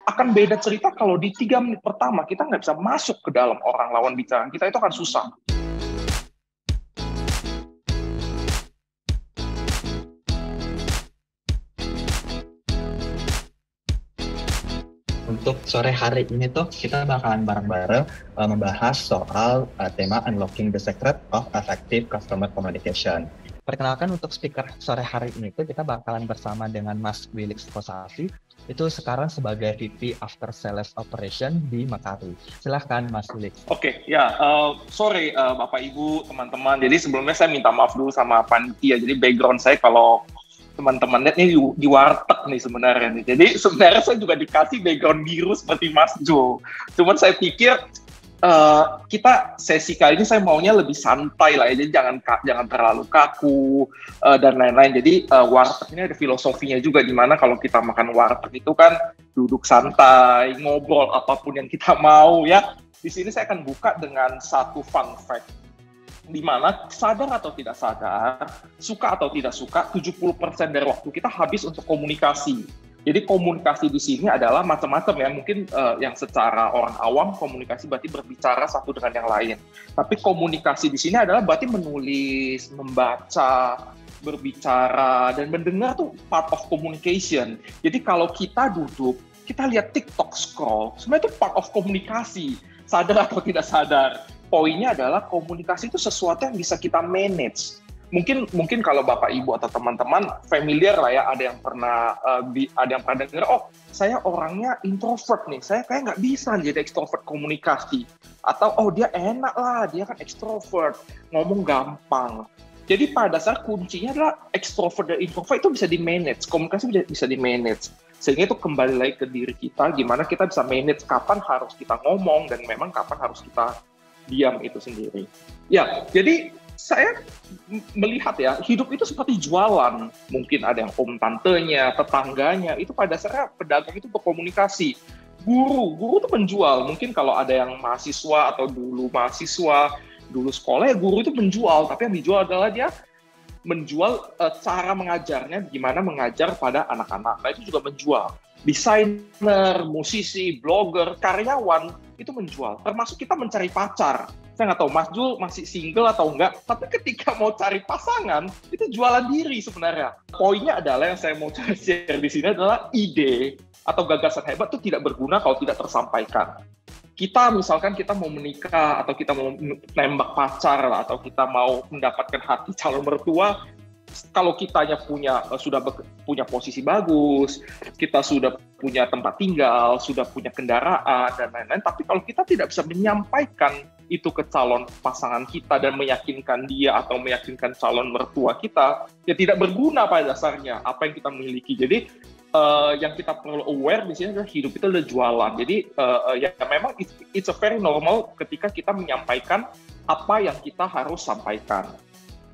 Akan beda cerita kalau di 3 menit pertama kita nggak bisa masuk ke dalam orang lawan bicara kita, itu akan susah. Untuk sore hari ini tuh kita bakalan bareng-bareng membahas soal tema Unlocking the Secret of Effective Customer Communication. Perkenalkan untuk speaker sore hari ini tuh kita bakalan bersama dengan Mas Wilix Kosasi, itu sekarang sebagai VP After Sales Operation di Makari. Silahkan Mas Wilix. Oke, ya, sorry Bapak Ibu, teman-teman. Jadi sebelumnya saya minta maaf dulu sama panitia. Jadi background saya kalau teman-teman lihat nih di warteg nih sebenarnya nih. Jadi sebenarnya saya juga dikasih background biru seperti Mas Jo. Cuman saya pikir kita sesi kali ini saya maunya lebih santai lah ya. Jadi jangan terlalu kaku dan lain-lain. Jadi warteg ini ada filosofinya juga, di mana kalau kita makan warteg itu kan duduk santai, ngobrol apapun yang kita mau ya. Di sini saya akan buka dengan satu fun fact, di mana sadar atau tidak sadar, suka atau tidak suka, 70% dari waktu kita habis untuk komunikasi. Jadi komunikasi di sini adalah macam-macam ya. Mungkin yang secara orang awam komunikasi berarti berbicara satu dengan yang lain. Tapi komunikasi di sini adalah berarti menulis, membaca, berbicara, dan mendengar tuh part of communication. Jadi kalau kita duduk, kita lihat TikTok scroll, sebenarnya itu part of komunikasi. Sadar atau tidak sadar. Poinnya adalah komunikasi itu sesuatu yang bisa kita manage. Mungkin kalau Bapak Ibu atau teman-teman familiar lah ya, ada yang pernah dengar, oh saya orangnya introvert nih, saya kayak nggak bisa jadi extrovert komunikasi, atau oh dia enak lah, dia kan extrovert, ngomong gampang. Jadi pada dasar kuncinya adalah extrovert dan introvert itu bisa di manage, komunikasi bisa di manage. Sehingga itu kembali lagi ke diri kita, gimana kita bisa manage kapan harus kita ngomong dan memang kapan harus kita diam itu sendiri. Ya, jadi saya melihat ya, hidup itu seperti jualan. Mungkin ada yang om tantenya, tetangganya, itu pada dasarnya pedagang itu berkomunikasi. Guru itu menjual. Mungkin kalau ada yang mahasiswa atau dulu mahasiswa, dulu sekolah ya guru itu menjual. Tapi yang dijual adalah dia menjual cara mengajarnya, gimana mengajar pada anak-anak. Nah itu juga menjual. Desainer, musisi, blogger, karyawan, itu menjual. Termasuk kita mencari pacar. Saya nggak tahu Mas Jul masih single atau enggak, tapi ketika mau cari pasangan, itu jualan diri sebenarnya. Poinnya adalah yang saya mau share di sini adalah ide atau gagasan hebat itu tidak berguna kalau tidak tersampaikan. Misalkan kita mau menikah, atau kita mau nembak pacar, atau kita mau mendapatkan hati calon mertua, kalau kitanya sudah punya posisi bagus, kita sudah punya tempat tinggal, sudah punya kendaraan, dan lain-lain, tapi kalau kita tidak bisa menyampaikan itu ke calon pasangan kita dan meyakinkan dia atau meyakinkan calon mertua kita, ya tidak berguna pada dasarnya apa yang kita miliki. Jadi yang kita perlu aware di sini adalah hidup itu adalah jualan. Jadi ya memang it's a very normal ketika kita menyampaikan apa yang kita harus sampaikan.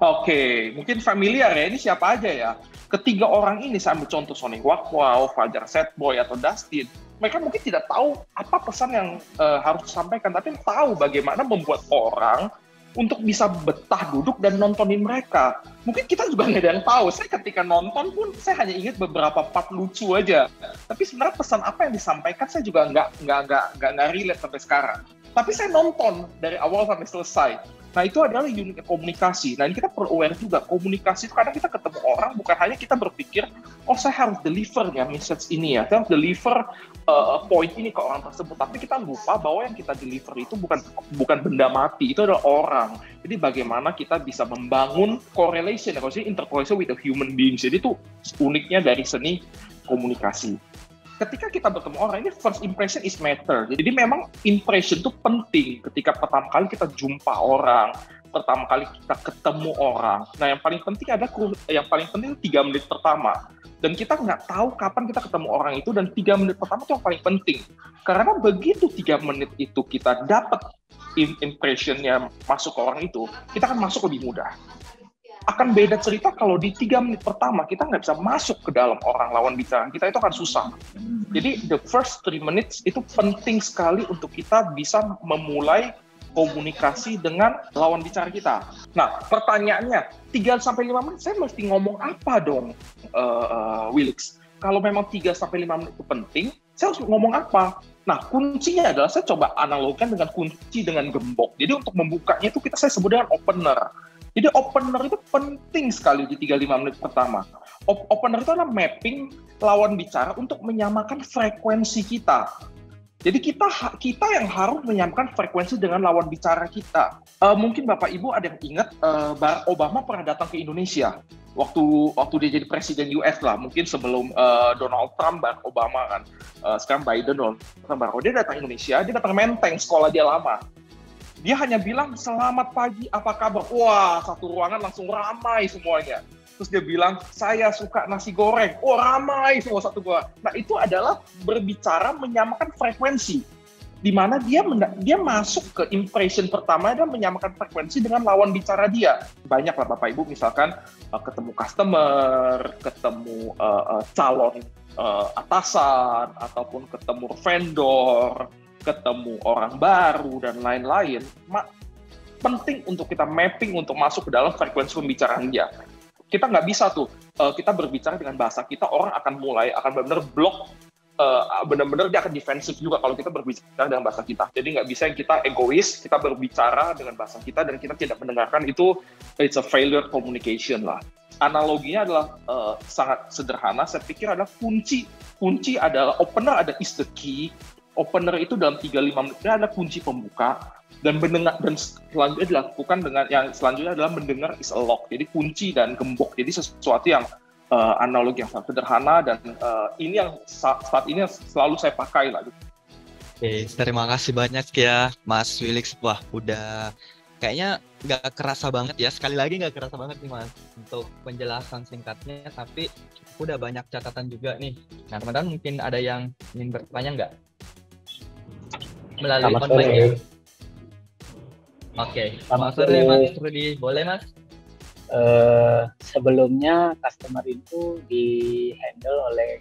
Oke, mungkin familiar ya, ini siapa aja ya? Ketiga orang ini, saya ambil contoh Sony Wakwaw, Fajar Setboy, atau Dustin. Mereka mungkin tidak tahu apa pesan yang harus disampaikan, tapi tahu bagaimana membuat orang untuk bisa betah duduk dan nontonin mereka. Mungkin kita juga nggak ada yang tahu. Saya ketika nonton pun, saya hanya ingat beberapa part lucu aja. Tapi sebenarnya pesan apa yang disampaikan, saya juga nggak relate sampai sekarang. Tapi saya nonton dari awal sampai selesai. Nah, itu adalah uniknya komunikasi. Nah, ini kita perlu aware juga. Komunikasi itu kadang kita ketemu orang, bukan hanya kita berpikir, oh saya harus deliver ya message ini ya, saya harus deliver point ini ke orang tersebut. Tapi kita lupa bahwa yang kita deliver itu bukan benda mati, itu adalah orang. Jadi bagaimana kita bisa membangun correlation, intercorrelation with the human beings. Jadi itu uniknya dari seni komunikasi. Ketika kita bertemu orang, ini first impression is matter. Jadi memang impression itu penting ketika pertama kali kita jumpa orang, pertama kali kita ketemu orang. Nah, yang paling penting 3 menit pertama. Dan kita nggak tahu kapan kita ketemu orang itu, dan 3 menit pertama itu yang paling penting. Karena begitu 3 menit itu kita dapat impression-nya masuk ke orang itu, kita akan masuk lebih mudah. Akan beda cerita kalau di 3 menit pertama kita nggak bisa masuk ke dalam orang lawan bicara kita, itu akan susah. Jadi the first 3 minutes itu penting sekali untuk kita bisa memulai komunikasi dengan lawan bicara kita. Nah, pertanyaannya, 3-5 menit saya mesti ngomong apa dong, Wilix? Kalau memang 3-5 menit itu penting, saya harus ngomong apa? Nah, kuncinya adalah saya coba analogikan dengan kunci dengan gembok. Jadi untuk membukanya itu saya sebut dengan opener. Jadi opener itu penting sekali di 35 menit pertama. Opener itu adalah mapping lawan bicara untuk menyamakan frekuensi kita. Jadi kita yang harus menyamakan frekuensi dengan lawan bicara kita. Mungkin Bapak Ibu ada yang ingat Barack Obama pernah datang ke Indonesia waktu dia jadi presiden US lah, mungkin sebelum Donald Trump, Barack Obama kan. Sekarang Biden, Donald Trump, dia datang ke Indonesia, dia datang Menteng, sekolah dia lama. Dia hanya bilang, "Selamat pagi, apa kabar?" Wah, satu ruangan langsung ramai semuanya. Terus dia bilang, "Saya suka nasi goreng." Oh, ramai semua satu gua. Nah, itu adalah berbicara menyamakan frekuensi. Di mana dia masuk ke impression pertama dan menyamakan frekuensi dengan lawan bicara dia. Banyak lah Bapak Ibu, misalkan ketemu customer, ketemu calon atasan, ataupun ketemu vendor, ketemu orang baru, dan lain-lain. Penting untuk kita mapping untuk masuk ke dalam frekuensi pembicaraan dia. Kita nggak bisa tuh, kita berbicara dengan bahasa kita, orang akan benar-benar blok, benar-benar dia akan defensif juga kalau kita berbicara dengan bahasa kita. Jadi nggak bisa yang kita egois, kita berbicara dengan bahasa kita dan kita tidak mendengarkan, itu it's a failure communication lah. Analoginya adalah sangat sederhana, saya pikir adalah kunci adalah opener is the key. Opener itu dalam 35 menit adalah kunci pembuka. Dan mendengar, dan selanjutnya dilakukan dengan yang selanjutnya adalah mendengar is a lock. Jadi kunci dan gembok. Jadi sesuatu yang analogi yang sangat sederhana, dan ini yang saat ini selalu saya pakai lah. Oke, terima kasih banyak ya Mas Wilix. Wah, udah kayaknya nggak kerasa banget ya. Sekali lagi nggak kerasa banget nih Mas untuk penjelasan singkatnya. Tapi udah banyak catatan juga nih. Nah, teman-teman mungkin ada yang ingin bertanya nggak? Melalui online ya. Oke, selamat sore Mas Rudi. Boleh Mas? Sebelumnya customer itu di-handle oleh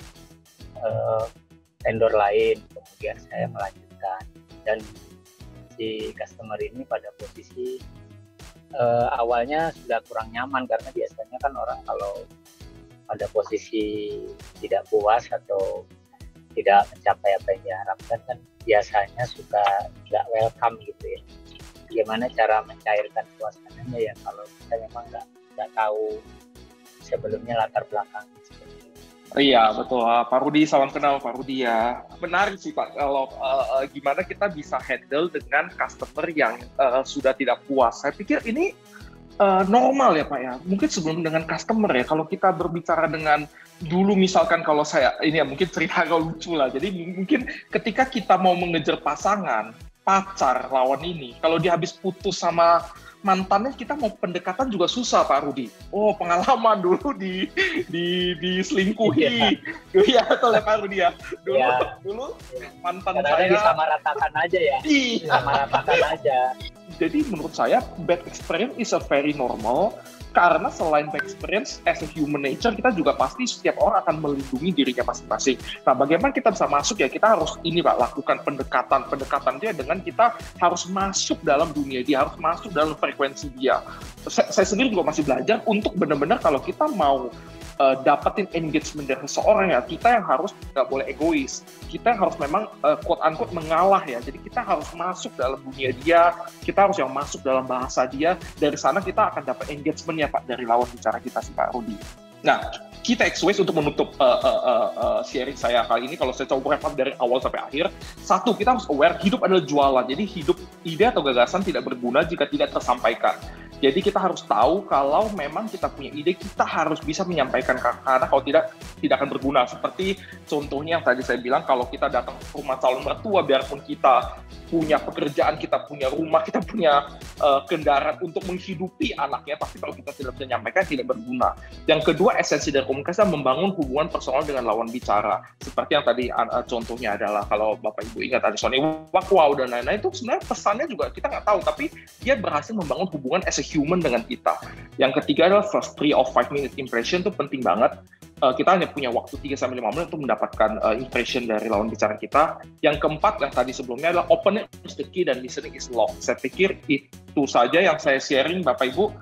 vendor lain, kemudian saya melanjutkan, dan si customer ini pada posisi awalnya sudah kurang nyaman, karena biasanya kan orang kalau pada posisi tidak puas atau tidak mencapai apa yang diharapkan kan biasanya suka nggak welcome gitu ya. Bagaimana cara mencairkan suasananya ya kalau kita memang nggak tahu sebelumnya latar belakangnya seperti itu. Iya, betul. Pak Rudi, salam kenal Pak Rudi ya. Menarik sih Pak, kalau gimana kita bisa handle dengan customer yang sudah tidak puas. Saya pikir ini normal ya Pak ya. Mungkin sebelum dengan customer ya, kalau kita berbicara dengan dulu misalkan kalau saya, ini ya mungkin cerita kalau lucu lah. Jadi mungkin ketika kita mau mengejar pasangan, pacar lawan ini, kalau dia habis putus sama mantannya, kita mau pendekatan juga susah Pak Rudi. Oh, pengalaman dulu diselingkuhi. Iya betul ya Pak Rudi ya. Dulu mantan saya disamaratakan aja ya. Disamaratakan aja. Jadi menurut saya bad experience is a very normal. Karena selain bad experience, as a human nature, kita juga pasti setiap orang akan melindungi dirinya masing-masing. Nah, bagaimana kita bisa masuk ya? Kita harus ini Pak, lakukan pendekatan dia dengan kita harus masuk dalam dunia dia, harus masuk dalam frekuensi dia. Saya sendiri juga masih belajar untuk benar-benar kalau kita mau dapetin engagement dari seseorang ya, kita yang harus nggak boleh egois. Kita yang harus memang quote-unquote mengalah ya. Jadi kita harus masuk dalam dunia dia, kita harus yang masuk dalam bahasa dia. Dari sana kita akan dapat engagement ya Pak dari lawan bicara kita si Pak Rudi. Nah, kita XWays untuk menutup sharing saya kali ini, kalau saya coba wrap up dari awal sampai akhir. Satu, kita harus aware hidup adalah jualan. Jadi hidup, ide atau gagasan tidak berguna jika tidak tersampaikan. Jadi kita harus tahu kalau memang kita punya ide, kita harus bisa menyampaikan, karena kalau tidak akan berguna. Seperti contohnya yang tadi saya bilang, kalau kita datang ke rumah calon mertua, biarpun kita punya pekerjaan, kita punya rumah, kita punya kendaraan untuk menghidupi anaknya, tapi kalau kita tidak bisa menyampaikan, tidak berguna. Yang kedua, esensi dari komunikasi adalah membangun hubungan personal dengan lawan bicara. Seperti yang tadi contohnya adalah, kalau Bapak Ibu ingat ada Sony wow dan lain-lain, itu sebenarnya pesannya juga kita nggak tahu, tapi dia berhasil membangun hubungan as a human dengan kita. Yang ketiga adalah first 3 or 5 minute impression, itu penting banget. Kita hanya punya waktu 3-5 menit untuk mendapatkan impression dari lawan bicara kita. Yang keempat, yang tadi sebelumnya adalah opening is the key dan listening is lock. Saya pikir itu saja yang saya sharing Bapak Ibu.